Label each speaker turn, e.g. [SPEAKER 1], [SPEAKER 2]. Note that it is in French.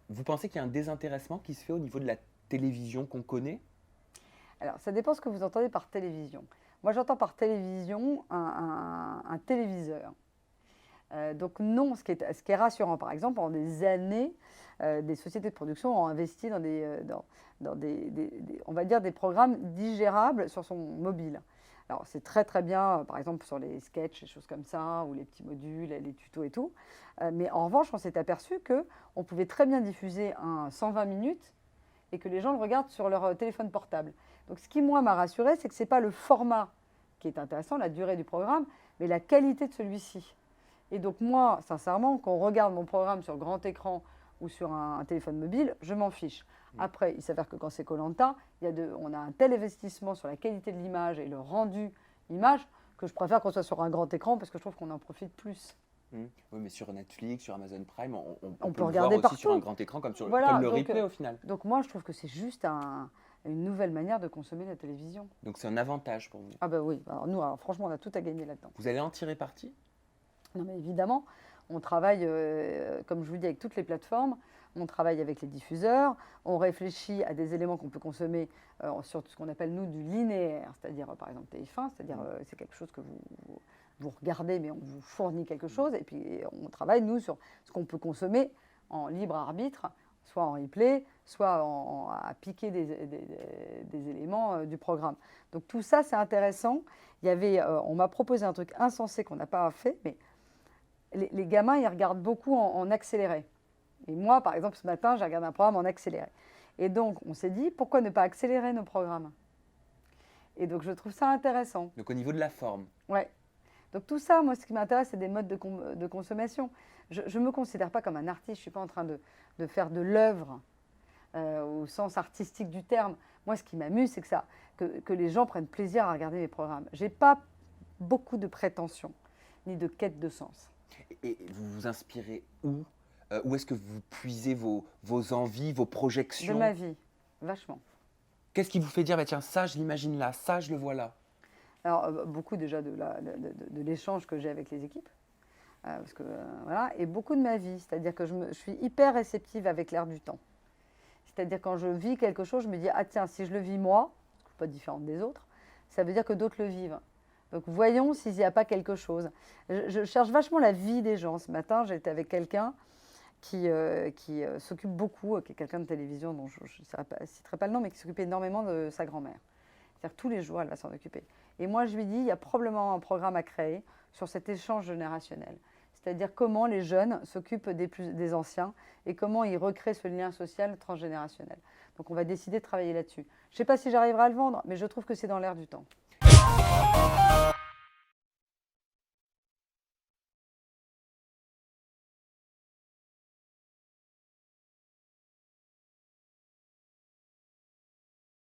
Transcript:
[SPEAKER 1] Vous pensez qu'il y a un désintéressement qui se fait au niveau de la télévision qu'on connaît?
[SPEAKER 2] Alors, ça dépend ce que vous entendez par télévision. Moi, j'entends par télévision un téléviseur. Donc non, ce qui est rassurant, par exemple, pendant des années, des sociétés de production ont investi on va dire, des programmes digérables sur son mobile. Alors c'est très très bien, par exemple sur les sketchs, les choses comme ça, ou les petits modules, les tutos et tout. Mais en revanche, on s'est aperçu qu'on pouvait très bien diffuser un 120 minutes et que les gens le regardent sur leur téléphone portable. Donc ce qui, moi, m'a rassuré, c'est que ce n'est pas le format qui est intéressant, la durée du programme, mais la qualité de celui-ci. Et donc moi, sincèrement, quand on regarde mon programme sur grand écran ou sur un téléphone mobile, je m'en fiche. Après, il s'avère que quand c'est koh on a un tel investissement sur la qualité de l'image et le rendu image que je préfère qu'on soit sur un grand écran parce que je trouve qu'on en profite plus.
[SPEAKER 1] Oui, mais sur Netflix, sur Amazon Prime, on
[SPEAKER 2] On
[SPEAKER 1] peut
[SPEAKER 2] peut
[SPEAKER 1] le voir
[SPEAKER 2] regarder
[SPEAKER 1] aussi sur un
[SPEAKER 2] partout.
[SPEAKER 1] grand écran
[SPEAKER 2] Voilà,
[SPEAKER 1] comme le replay au final.
[SPEAKER 2] donc moi, je trouve que c'est juste une nouvelle manière de consommer la télévision.
[SPEAKER 1] Donc c'est un avantage pour vous.
[SPEAKER 2] Ah bah oui, alors nous, franchement, on a tout à gagner là-dedans.
[SPEAKER 1] Vous allez en tirer parti?
[SPEAKER 2] Non, mais évidemment, on travaille, comme je vous dis, avec toutes les plateformes. On travaille avec les diffuseurs. On réfléchit à des éléments qu'on peut consommer sur ce qu'on appelle, nous, du linéaire, c'est-à-dire, par exemple, TF1, c'est-à-dire c'est quelque chose que vous regardez, mais on vous fournit quelque chose. Et puis, on travaille, nous, sur ce qu'on peut consommer en libre arbitre, soit en replay, soit à piquer des éléments du programme. Donc, tout ça, c'est intéressant. On m'a proposé un truc insensé qu'on n'a pas fait, mais les gamins, ils regardent beaucoup en accéléré. Et moi, par exemple, ce matin, j'ai regardé un programme en accéléré. Et donc, on s'est dit, pourquoi ne pas accélérer nos programmes? Et donc, je trouve ça intéressant.
[SPEAKER 1] Donc au niveau de la forme.
[SPEAKER 2] Ouais. Donc, tout ça, moi, ce qui m'intéresse, c'est des modes de consommation. Je ne me considère pas comme un artiste. Je ne suis pas en train de faire de l'œuvre au sens artistique du terme. Moi, ce qui m'amuse, c'est que les gens prennent plaisir à regarder mes programmes. Je n'ai pas beaucoup de prétentions, ni de quête de sens.
[SPEAKER 1] Et vous vous inspirez où? Où est-ce que vous puisez vos envies, vos projections?
[SPEAKER 2] De ma vie, vachement.
[SPEAKER 1] Qu'est-ce qui vous fait dire, bah, tiens, ça je l'imagine là, ça je le vois là?
[SPEAKER 2] Alors, beaucoup déjà de l'échange que j'ai avec les équipes, parce que, voilà, et beaucoup de ma vie, c'est-à-dire que je suis hyper réceptive avec l'air du temps. C'est-à-dire quand je vis quelque chose, je me dis, ah tiens, si je le vis moi, je ne suis pas différente des autres, ça veut dire que d'autres le vivent. Donc voyons s'il n'y a pas quelque chose. Je cherche vachement la vie des gens. Ce matin, j'étais avec quelqu'un qui s'occupe beaucoup, qui est quelqu'un de télévision dont je ne citerai pas le nom, mais qui s'occupe énormément de sa grand-mère. C'est-à-dire que tous les jours, elle va s'en occuper. Et moi, je lui dis, il y a probablement un programme à créer sur cet échange générationnel. C'est-à-dire comment les jeunes s'occupent des anciens et comment ils recréent ce lien social transgénérationnel. Donc on va décider de travailler là-dessus. Je ne sais pas si j'arriverai à le vendre, mais je trouve que c'est dans l'air du temps.